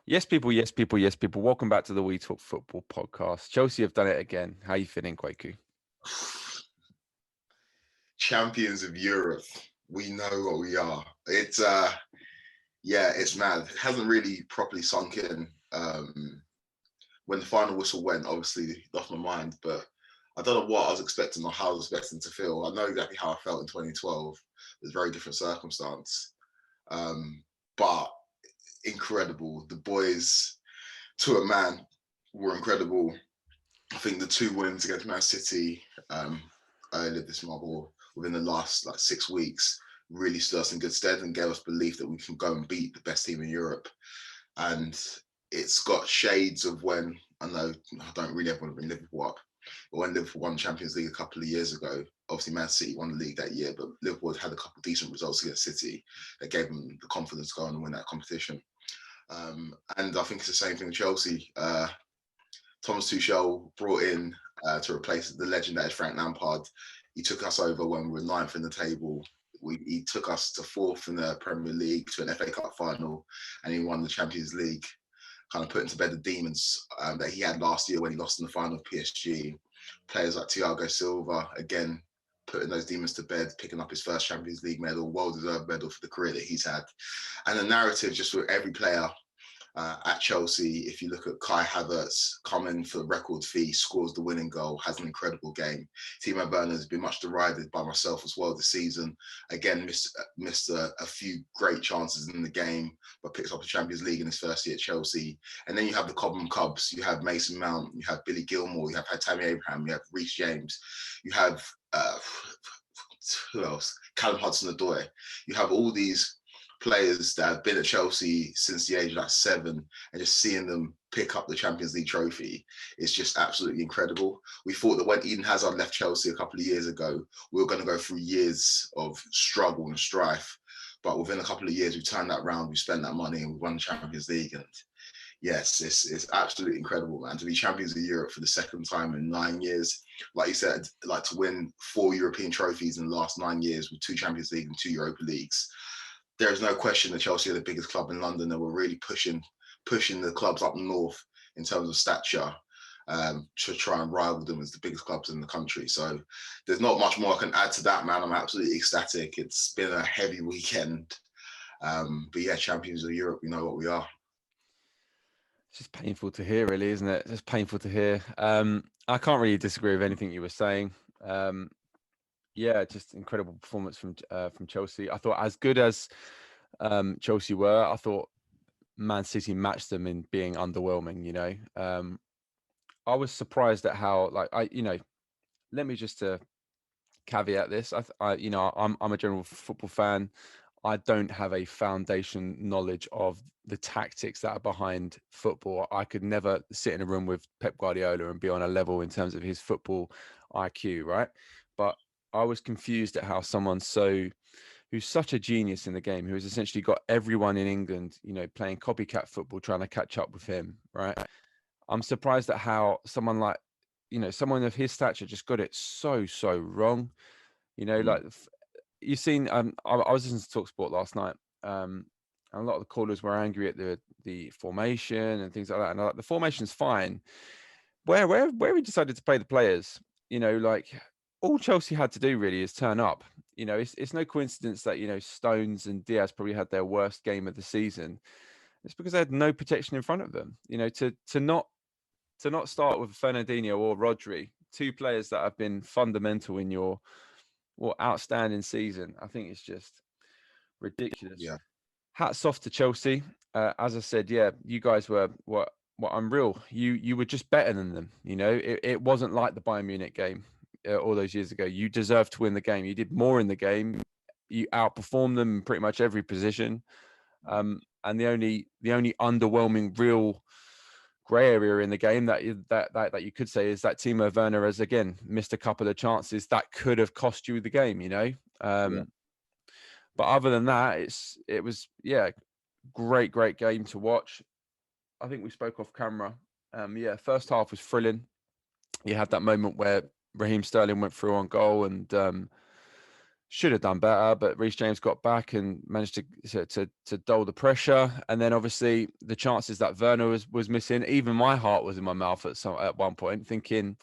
Yes, people. Yes, people. Yes, people. Welcome back to the We Talk Football podcast. Chelsea have done it again. How you feeling, Kwaku? Champions of Europe. We know what we are. It's mad. It hasn't really properly sunk in. When the final whistle went, obviously it lost my mind, but I don't know what I was expecting or how I was expecting to feel. I know exactly how I felt in 2012. It was a very different circumstance. But incredible. The boys, to a man, were incredible. I think the two wins against Man City earlier this month or within the last 6 weeks really stood us in good stead and gave us belief that we can go and beat the best team in Europe. And it's got shades of when, I know I don't really ever want to bring Liverpool up, but when Liverpool won the Champions League a couple of years ago, obviously Man City won the league that year, but Liverpool had a couple of decent results against City that gave them the confidence to go on and win that competition. And I think it's the same thing with Chelsea. Thomas Tuchel brought in to replace the legend that is Frank Lampard. He took us over when we were ninth in the table. He took us to fourth in the Premier League, to an FA Cup final, and he won the Champions League, kind of putting to bed the demons that he had last year when he lost in the final of PSG. Players like Thiago Silva, again, putting those demons to bed, picking up his first Champions League medal, well-deserved medal for the career that he's had. And the narrative just with every player at Chelsea, if you look at Kai Havertz coming for record fee, scores the winning goal, has an incredible game. Timo Werner has been much derided by myself as well this season. Again, missed a few great chances in the game, but picks up the Champions League in his first year at Chelsea. And then you have the Cobham Cubs, you have Mason Mount, you have Billy Gilmore, you have Tammy Abraham, you have Reece James, you have who else? Callum Hudson-Odoi. You have all these players that have been at Chelsea since the age of 7, and just seeing them pick up the Champions League trophy is just absolutely incredible. We thought that when Eden Hazard left Chelsea a couple of years ago, we were going to go through years of struggle and strife. But within a couple of years, we turned that round, we spent that money, and we won the Champions League. And yes, it's absolutely incredible, man. To be champions of Europe for the second time in 9 years. Like you said, like to win 4 European trophies in the last 9 years with 2 Champions League and 2 Europa Leagues. There is no question that Chelsea are the biggest club in London, and we're really pushing the clubs up north in terms of stature to try and rival them as the biggest clubs in the country. So there's not much more I can add to that, man. I'm absolutely ecstatic. It's been a heavy weekend. But yeah, champions of Europe, we know what we are. It's just painful to hear, really, isn't it? It's just painful to hear. I can't really disagree with anything you were saying. Yeah, just incredible performance from Chelsea. I thought as good as Chelsea were, I thought Man City matched them in being underwhelming. I was surprised at how let me just caveat this. I'm a general football fan. I don't have a foundation knowledge of the tactics that are behind football. I could never sit in a room with Pep Guardiola and be on a level in terms of his football IQ, right? But I was confused at how someone who's such a genius in the game, who has essentially got everyone in England, playing copycat football, trying to catch up with him, right? I'm surprised at how someone like, someone of his stature just got it so wrong. Like you've seen, I was listening to TalkSport last night, and a lot of the callers were angry at the formation and things like that. And the formation's fine. Where we decided to play the players, like all Chelsea had to do really is turn up. It's no coincidence that Stones and Diaz probably had their worst game of the season. It's because they had no protection in front of them. To not start with Fernandinho or Rodri, two players that have been fundamental in your outstanding season. I think it's just ridiculous. Yeah. Hats off to Chelsea. As I said, yeah, you guys were unreal. You were just better than them. It wasn't like the Bayern Munich game all those years ago. You deserved to win the game. You did more in the game. You outperformed them in pretty much every position. And the only underwhelming real grey area in the game that you could say is that Timo Werner has again missed a couple of chances that could have cost you the game. But other than that, it was great game to watch. I think we spoke off camera. First half was thrilling. You had that moment where Raheem Sterling went through on goal, and should have done better, but Reece James got back and managed to dull the pressure. And then obviously the chances that Werner was missing, even my heart was in my mouth at one point, thinking,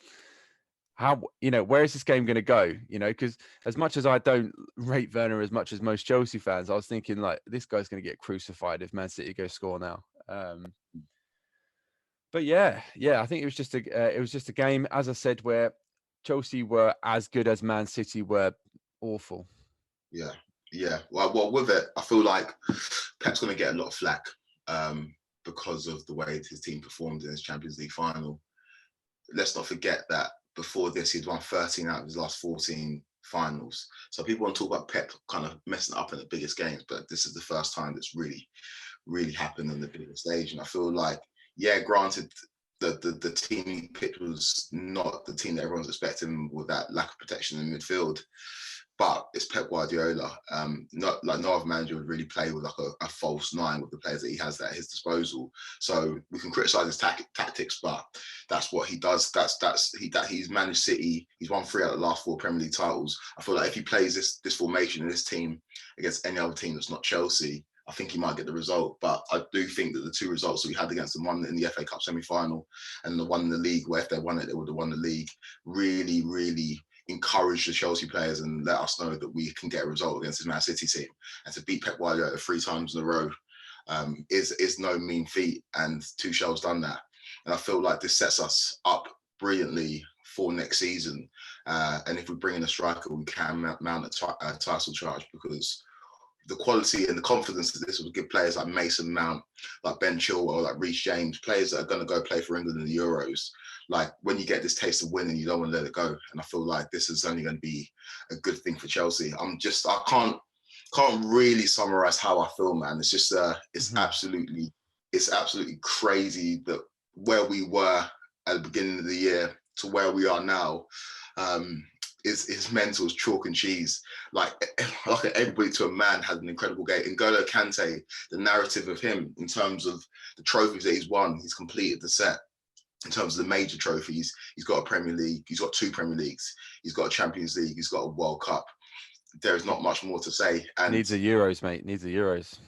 how, where is this game going to go? Because as much as I don't rate Werner as much as most Chelsea fans, I was thinking like, this guy's going to get crucified if Man City go score now. But yeah, I think it was just a game, as I said, where Chelsea were as good as Man City were awful. Yeah. Well, with it, I feel like Pep's going to get a lot of flack because of the way his team performed in his Champions League final. Let's not forget that before this, he'd won 13 out of his last 14 finals. So people want to talk about Pep kind of messing up in the biggest games, but this is the first time that's really, really happened on the biggest stage. And I feel like, yeah, granted, the team he picked was not the team that everyone's expecting with that lack of protection in midfield. But it's Pep Guardiola. Not like no other manager would really play with like a false nine with the players that he has at his disposal. So we can criticize his tactics, but that's what he does. He's managed City. He's won 3 out of the last 4 Premier League titles. I feel like if he plays this formation and this team against any other team that's not Chelsea, I think he might get the result. But I do think that the 2 results that we had against them, one in the FA Cup semi-final and the one in the league, where if they won it, they would have won the league, really, really encourage the Chelsea players and let us know that we can get a result against this Man City team. And to beat Pep Guardiola 3 times in a row is no mean feat, and Tuchel's done that. And I feel like this sets us up brilliantly for next season. And if we bring in a striker, we can mount a title charge, because the quality and the confidence that this will give players like Mason Mount, like Ben Chilwell, like Reece James, players that are going to go play for England in the Euros. Like, when you get this taste of winning, you don't want to let it go. And I feel like this is only going to be a good thing for Chelsea. I can't really summarize how I feel, man. It's just it's absolutely crazy that where we were at the beginning of the year to where we are now. Is mental as chalk and cheese. Like everybody to a man had an incredible game. N'Golo Kante, the narrative of him in terms of the trophies that he's won, he's completed the set. In terms of the major trophies, he's got a Premier League, he's got 2 Premier Leagues, he's got a Champions League, he's got a World Cup. There's not much more to say. And needs the Euros, mate. Needs the Euros.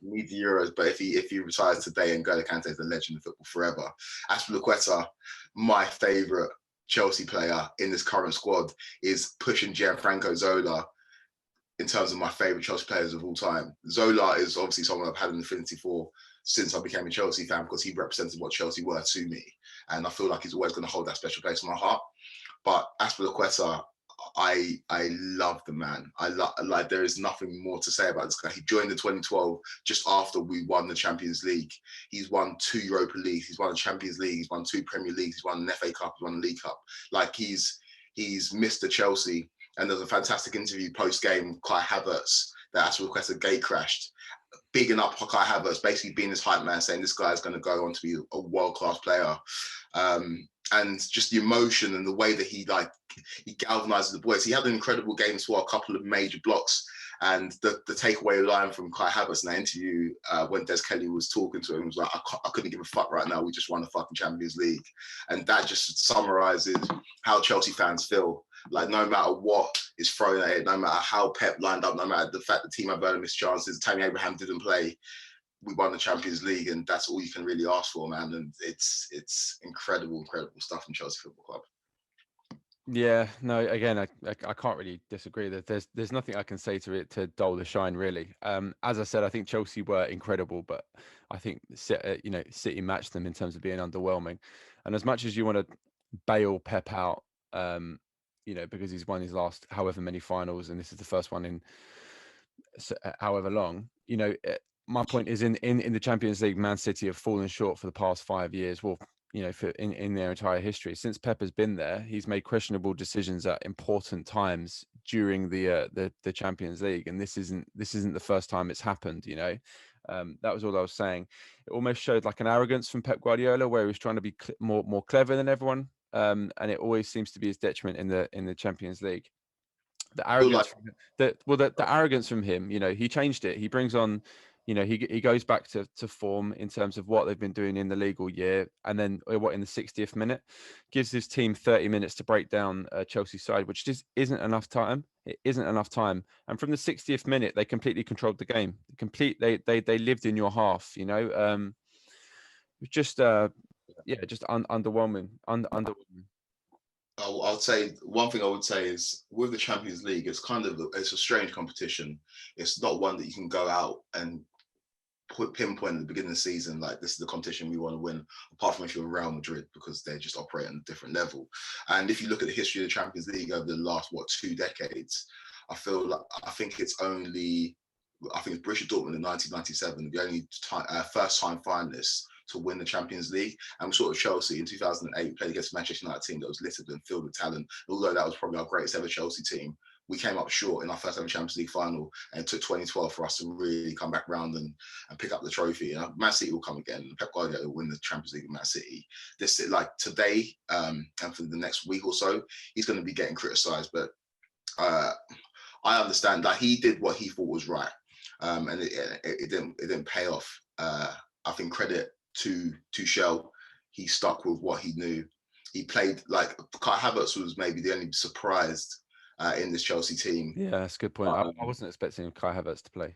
Needs the Euros. But if he retires today, N'Golo Kante is a legend of football forever. Azpilicueta, my favourite Chelsea player in this current squad, is pushing Gianfranco Zola in terms of my favourite Chelsea players of all time. Zola is obviously someone I've had an affinity for since I became a Chelsea fan, because he represented what Chelsea were to me. And I feel like he's always going to hold that special place in my heart. But Azpilicueta, I love the man. Like there is nothing more to say about this guy. He joined in 2012 just after we won the Champions League. He's won 2 Europa Leagues. He's won the Champions League. He's won 2 Premier Leagues. He's won an FA Cup. He's won the League Cup. Like he's Mr. Chelsea. And there's a fantastic interview post-game, Kai Havertz, that Azpilicueta gate crashed, bigging up Kai Havertz, basically being his hype man, saying this guy is going to go on to be a world-class player. And just the emotion and the way that he galvanizes the boys. He had an incredible game as well, a couple of major blocks. And the takeaway line from Kai Havertz in that interview, when Des Kelly was talking to him, was like, I couldn't give a fuck right now. We just won the fucking Champions League. And that just summarizes how Chelsea fans feel. Like, no matter what is thrown at it, no matter how Pep lined up, no matter the fact the team had missed chances, Tammy Abraham didn't play, we won the Champions League, and that's all you can really ask for, man. And it's incredible stuff in Chelsea Football Club. Yeah, no, again, I can't really disagree. That there's nothing I can say to it to dull the shine, really. As I said, I think Chelsea were incredible, but I think City matched them in terms of being underwhelming. And as much as you want to bail Pep out, because he's won his last however many finals, and this is the first one in however long, my point is in the Champions League, Man City have fallen short for the past 5 years. Well, in their entire history. Since Pep has been there, he's made questionable decisions at important times during the Champions League, and this isn't the first time it's happened. That was all I was saying. It almost showed like an arrogance from Pep Guardiola, where he was trying to be more clever than everyone, and it always seems to be his detriment in the Champions League. The arrogance, the arrogance from him. He changed it. He brings on You know, he goes back to form in terms of what they've been doing in the league all year, and then what in the 60th minute gives his team 30 minutes to break down Chelsea's side, which just isn't enough time. It isn't enough time. And from the 60th minute, they completely controlled the game. They lived in your half. You know, it was just yeah, just underwhelming. Underwhelming. I would say one thing I would say is with the Champions League, it's a strange competition. It's not one that you can go out and pinpoint at the beginning of the season like this is the competition we want to win, apart from if you're Real Madrid, because they just operate on a different level. And if you look at the history of the Champions League over the last 2 decades, I think it's Borussia Dortmund in 1997, the only first time finalists to win the Champions League. And we saw Chelsea in 2008 played against Manchester United team that was littered and filled with talent. Although that was probably our greatest ever Chelsea team, we came up short in our first ever Champions League final, and it took 2012 for us to really come back round and pick up the trophy. And Man City will come again. Pep Guardiola will win the Champions League with Man City. This like today and for the next week or so, he's going to be getting criticised, but I understand that he did what he thought was right, and it didn't pay off. I think credit to Tuchel, he stuck with what he knew. He played like Kai Havertz was maybe the only surprised in this Chelsea team. Yeah, that's a good point. I wasn't expecting Kai Havertz to play.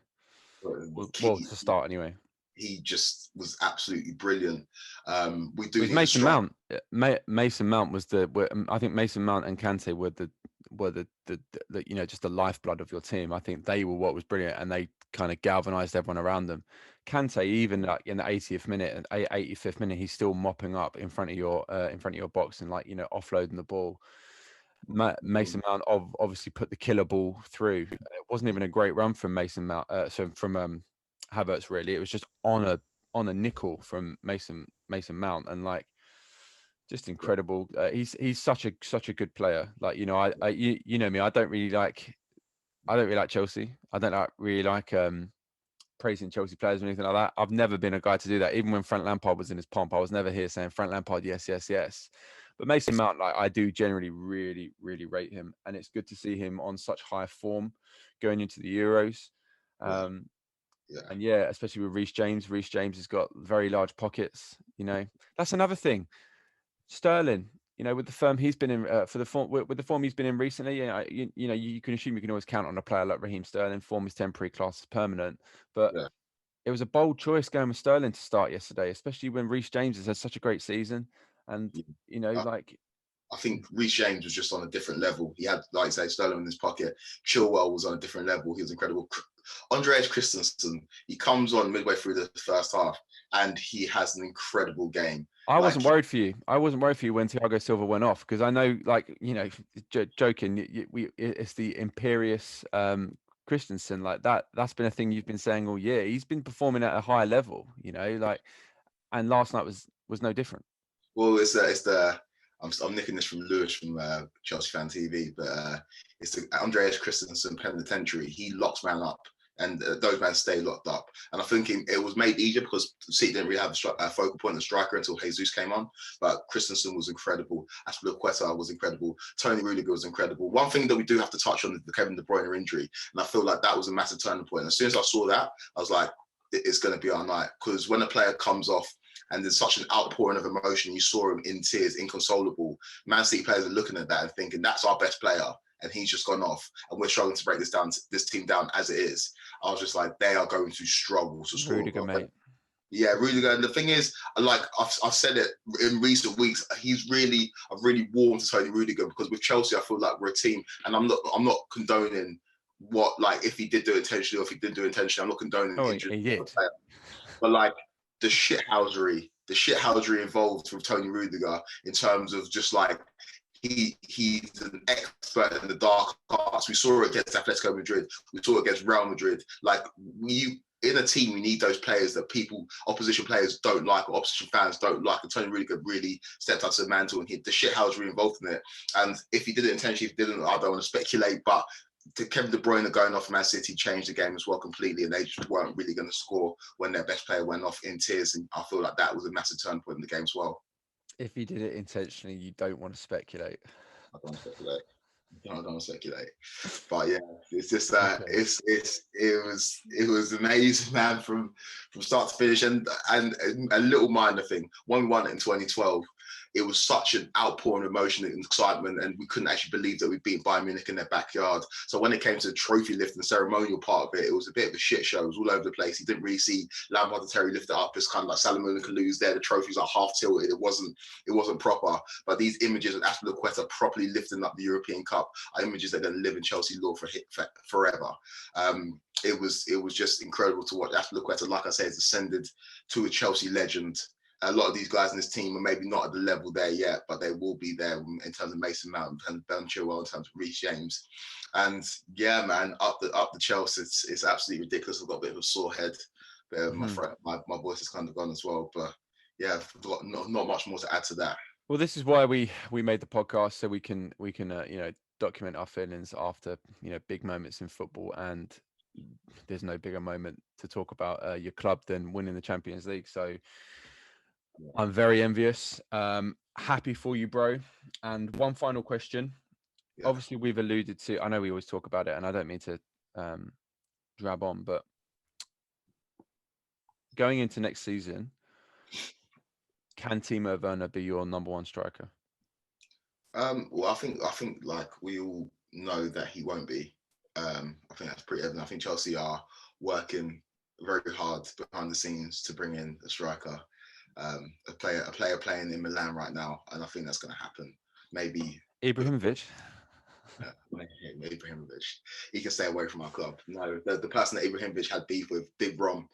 Well, to start anyway. He just was absolutely brilliant. We do. It was Mason Mount. Mason Mount was I think Mason Mount and Kante were the you know, just the lifeblood of your team. I think they were what was brilliant, and they kind of galvanized everyone around them. Kante, even like in the 80th minute and 85th minute, he's still mopping up in front of your box and, like, you know, offloading the ball. Mason Mount obviously put the killer ball through. It wasn't even a great run from Mason Mount, from Havertz, really. It was just on a nickel from Mason Mount, and like just incredible. He's such a good player. Like, you know, you know me, I don't really like Chelsea. I don't really like praising Chelsea players or anything like that. I've never been a guy to do that. Even when Frank Lampard was in his pomp, I was never here saying Frank Lampard, yes, yes, yes. But Mason Mount, like, I do generally really, really rate him, and it's good to see him on such high form going into the Euros. And yeah, especially with Reece James. Reece James has got very large pockets. You know, that's another thing. Sterling, you know, with the form he's been in with the form he's been in recently, you know, you can assume you can always count on a player like Raheem Sterling. Form is temporary, class is permanent. But it was a bold choice going with Sterling to start yesterday, especially when Reece James has had such a great season. And, you know, I think Reece James was just on a different level. He had, like I say, Sterling in his pocket. Chilwell was on a different level. He was incredible. Andreas Christensen, he comes on midway through the first half, and he has an incredible game. I wasn't worried for you. I wasn't worried for you when Thiago Silva went off, because I know, like, you know, joking, it's the imperious Christensen, like that. That's been a thing you've been saying all year. He's been performing at a high level, you know, like, and last night was no different. Well, I'm nicking this from Lewis from Chelsea Fan TV, but it's the Andreas Christensen penitentiary. He locks man up, and those men stay locked up. And I think it was made easier because City didn't really have a focal point of striker until Jesus came on. But Christensen was incredible. Aspilicueta was incredible. Tony Rudiger was incredible. One thing that we do have to touch on is the Kevin De Bruyne injury, and I feel like that was a massive turning point. As soon as I saw that, I was like, it's going to be our night, because when a player comes off and there's such an outpouring of emotion, you saw him in tears, inconsolable. Man City players are looking at that and thinking, that's our best player, and he's just gone off, and we're struggling to break this team down as it is. I was just like, they are going to struggle to score. Rudiger, mate. Yeah, Rudiger. And the thing is, like I've said it in recent weeks, I've really warmed to Tony Rudiger, because with Chelsea, I feel like we're a team, and I'm not condoning what, like, if he did do it intentionally or if he didn't do it intentionally. I'm not condoning injury. He did. But like the shithousery involved with Tony Rudiger, in terms of just like he's an expert in the dark arts. We saw it against Atletico Madrid. We saw it against Real Madrid. Like, in a team, we need those players that opposition players don't like, or opposition fans don't like. And Tony Rudiger really stepped up to the mantle, and the shithousery involved in it. And if he did it intentionally, if he didn't, I don't want to speculate, but Kevin De Bruyne going off Man City changed the game as well completely, and they just weren't really going to score when their best player went off in tears. And I feel like that was a massive turn point in the game as well. If he did it intentionally, you don't want to speculate. I don't want to speculate. don't speculate. But yeah, it's just Okay. it was amazing, man, from start to finish. And a little minor thing, when we won it in 2012, it was such an outpouring of emotion and excitement, and we couldn't actually believe that we beat Bayern Munich in their backyard. So when it came to the trophy lift and the ceremonial part of it, it was a bit of a shit show. It was all over the place. You didn't really see Lampard and Terry lift it up. It's kind of like Salomon and Kalou's there. The trophies are half tilted. It wasn't proper. But these images of Azpilicueta properly lifting up the European Cup are images that are going to live in Chelsea lore for forever. It was just incredible to watch. Azpilicueta, like I said, has ascended to a Chelsea legend. A lot of these guys in this team are maybe not at the level there yet, but they will be there in terms of Mason Mount, in terms of Ben Chilwell, in terms of Reece James. And yeah, man, up the Chelsea, it's absolutely ridiculous. I've got a bit of a sore head. But my voice is kind of gone as well. But yeah, not much more to add to that. Well, this is why we made the podcast, so we can document our feelings after big moments in football, and there's no bigger moment to talk about your club than winning the Champions League. So I'm very envious. Happy for you, bro. And one final question. Yeah. Obviously, we've alluded to. I know we always talk about it, and I don't mean to drab on, but going into next season, can Timo Werner be your number one striker? Well, I think like we all know that he won't be. I think that's pretty evident. I think Chelsea are working very hard behind the scenes to bring in a striker, a player playing in Milan right now, and I think that's going to happen. Maybe Ibrahimovic. Ibrahimovic, he can stay away from our club. No, the person that Ibrahimovic had beef with, Big Rom.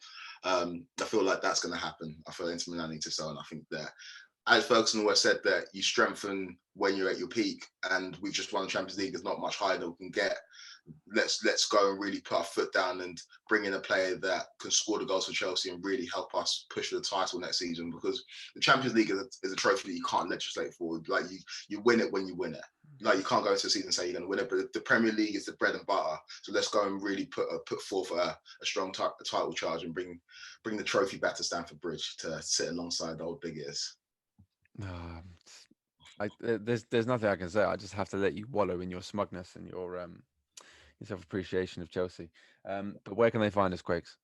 I feel like that's going to happen. I feel Inter Milan need to sell, and I think that, as Ferguson always said, that you strengthen when you're at your peak, and we've just won the Champions League. There's not much higher that we can get. Let's go and really put our foot down and bring in a player that can score the goals for Chelsea and really help us push for the title next season, because the Champions League is a trophy that you can't legislate for. Like you win it when you win it. Like you can't go into the season and say you're going to win it, but the Premier League is the bread and butter. So let's go and really put forth a strong title charge and bring the trophy back to Stamford Bridge to sit alongside the old big ears. There's nothing I can say. I just have to let you wallow in your smugness and your self-appreciation of Chelsea. But where can they find us, Quakes?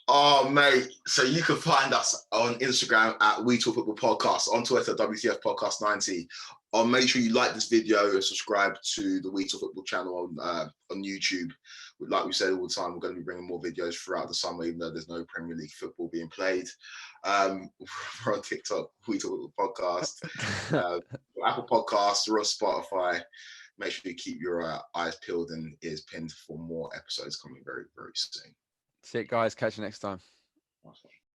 Oh, mate. So you can find us on Instagram at We Talk Football Podcast, on Twitter, WTF Podcast 90. Make sure you like this video and subscribe to the We Talk Football channel on YouTube. Like we said all the time, we're going to be bringing more videos throughout the summer, even though there's no Premier League football being played. We're on TikTok, We Talk Football Podcast, Apple Podcasts, we're on Spotify. Make sure you keep your eyes peeled and ears pinned for more episodes coming very, very soon. That's it, guys. Catch you next time. Awesome.